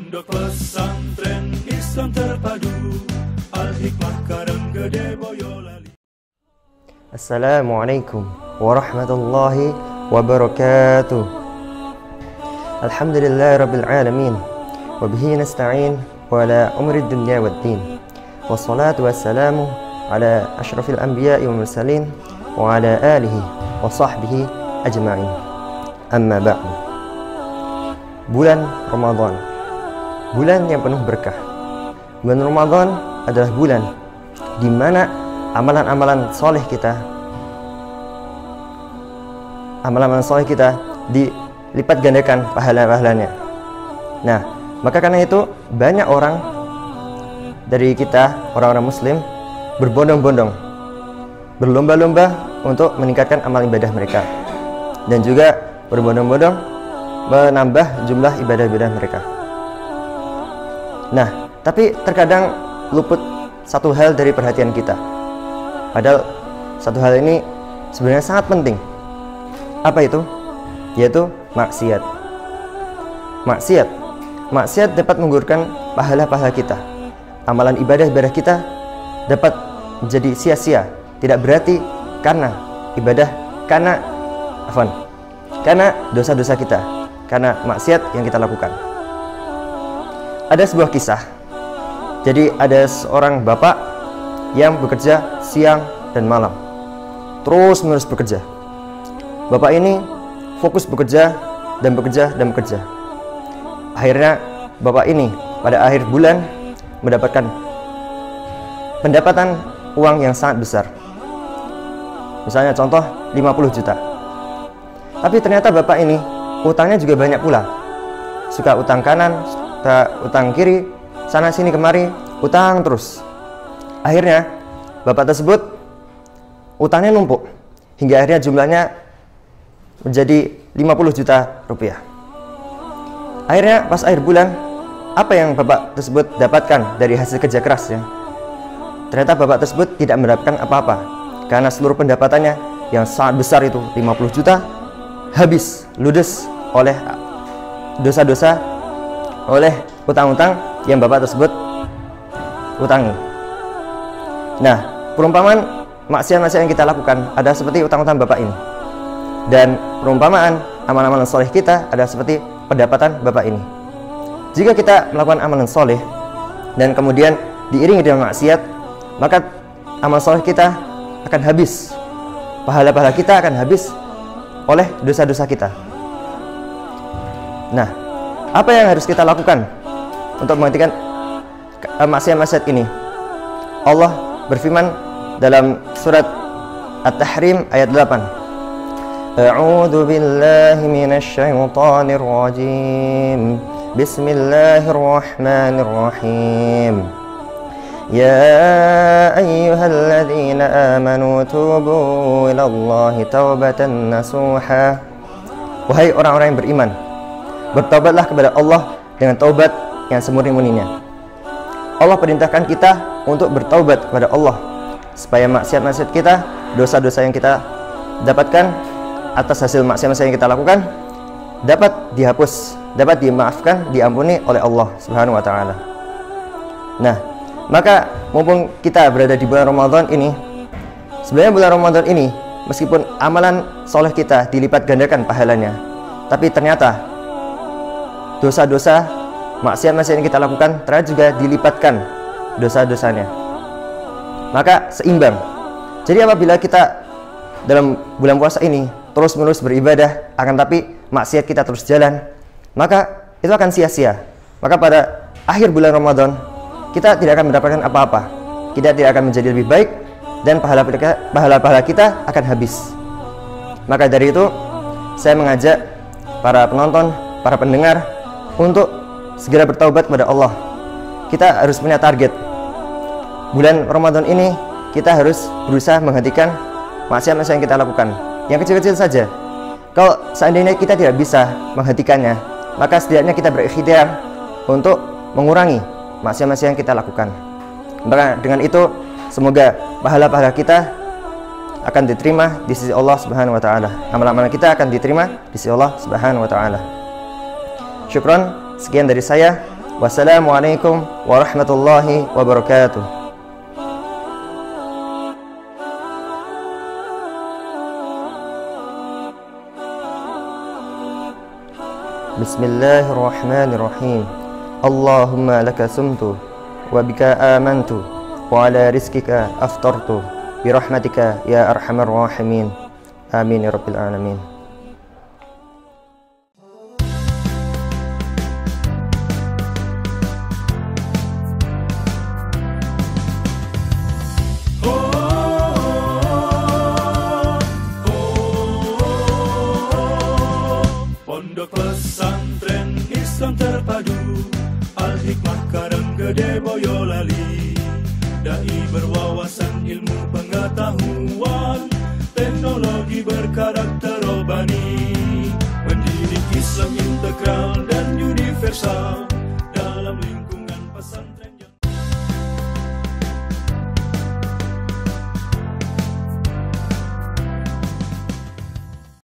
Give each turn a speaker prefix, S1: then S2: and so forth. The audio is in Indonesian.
S1: Pondok Pesantren Islam Terpadu Al-Hikmah Karanggede Boyolali.
S2: Assalamualaikum warahmatullahi wabarakatuh. Alhamdulillahi rabbil alamin. Wabihi nasta'in wa ala umri dunya waddin. Wassalatu wassalamu ala ashrafil anbiya'i wal mursalin wa ala alihi wa sahbihi ajma'in. Amma ba'du. Bulan Ramadan, bulan yang penuh berkah. Bulan Ramadan adalah bulan di mana amalan-amalan soleh kita, dilipat gandakan pahala-pahalanya. Nah, maka karena itu banyak orang dari kita, orang-orang muslim, berbondong-bondong, berlomba-lomba untuk meningkatkan amal ibadah mereka, dan juga berbondong-bondong menambah jumlah ibadah-ibadah mereka. Nah, tapi terkadang luput satu hal dari perhatian kita. Padahal satu hal ini sebenarnya sangat penting. Apa itu? Yaitu maksiat. Maksiat dapat menggugurkan pahala-pahala kita. Amalan ibadah-ibadah kita dapat menjadi sia-sia, tidak berarti karena dosa-dosa kita, karena maksiat yang kita lakukan. Ada sebuah kisah. Jadi ada seorang bapak yang bekerja siang dan malam, terus-menerus bekerja. Bapak ini fokus bekerja dan bekerja. Akhirnya bapak ini pada akhir bulan mendapatkan pendapatan uang yang sangat besar. Misalnya contoh 50 juta. Tapi ternyata bapak ini utangnya juga banyak pula. Suka utang kanan, utang kiri, sana sini kemari, utang terus. Akhirnya bapak tersebut utangnya numpuk hingga akhirnya jumlahnya menjadi 50 juta rupiah. Akhirnya pas akhir bulan, apa yang bapak tersebut dapatkan dari hasil kerja kerasnya? Ternyata bapak tersebut tidak mendapatkan apa-apa, karena seluruh pendapatannya yang sangat besar itu 50 juta habis ludes oleh dosa-dosa, oleh utang-utang yang bapak tersebut utangi. Nah, perumpamaan maksiat-maksiat yang kita lakukan ada seperti utang-utang bapak ini, dan perumpamaan amalan-amalan soleh kita ada seperti pendapatan bapak ini. Jika kita melakukan amalan soleh dan kemudian diiringi dengan maksiat, maka amal soleh kita akan habis, pahala-pahala kita akan habis oleh dosa-dosa kita. Nah, apa yang harus kita lakukan untuk menghentikan maksiat-maksiat ini? Allah berfirman dalam surat At-Tahrim ayat 8. A'udzu billahi minasy syaithanir rajim. Bismillahirrahmanirrahim. Ya ayyuhalladzina amanu tubu ilallahi taubatan nasuha. Wahai orang-orang yang beriman, bertobatlah kepada Allah dengan taubat yang semurni-murninya. Allah perintahkan kita untuk bertaubat kepada Allah supaya maksiat-maksiat kita, dosa-dosa yang kita dapatkan atas hasil maksiat-maksiat yang kita lakukan dapat dihapus, dapat dimaafkan, diampuni oleh Allah Subhanahu wa taala. Nah, maka mumpung kita berada di bulan Ramadan ini, sebenarnya bulan Ramadan ini meskipun amalan soleh kita dilipat gandakan pahalanya, tapi ternyata dosa-dosa, maksiat-maksiat yang kita lakukan ternyata juga dilipatkan dosa-dosanya. Maka seimbang. Jadi apabila kita dalam bulan puasa ini terus-menerus beribadah, akan tapi maksiat kita terus jalan, maka itu akan sia-sia. Maka pada akhir bulan Ramadan kita tidak akan mendapatkan apa-apa. Kita tidak akan menjadi lebih baik, dan pahala-pahala kita akan habis. Maka dari itu saya mengajak para penonton, para pendengar untuk segera bertaubat kepada Allah. Kita harus punya target. Bulan Ramadan ini kita harus berusaha menghentikan maksiat-maksiat yang kita lakukan, yang kecil-kecil saja. Kalau seandainya kita tidak bisa menghentikannya, maka setidaknya kita berikhtiar untuk mengurangi maksiat-maksiat yang kita lakukan. Maka dengan itu semoga pahala-pahala kita akan diterima di sisi Allah Subhanahu wa taala. Amal-amal kita akan diterima di sisi Allah Subhanahu wa taala. Syukron, sekian dari saya. Wassalamualaikum warahmatullahi wabarakatuh. Bismillahirrahmanirrahim. Allahumma laka sumtu wa bika amantu wa ala rizkika aftartu bi rahmatika ya arhamar rahimin. Amin ya rabbil alamin.
S1: Pondok pesantren Islam terpadu, Al-Hikmah Karanggede Boyolali, dai berwawasan ilmu pengetahuan.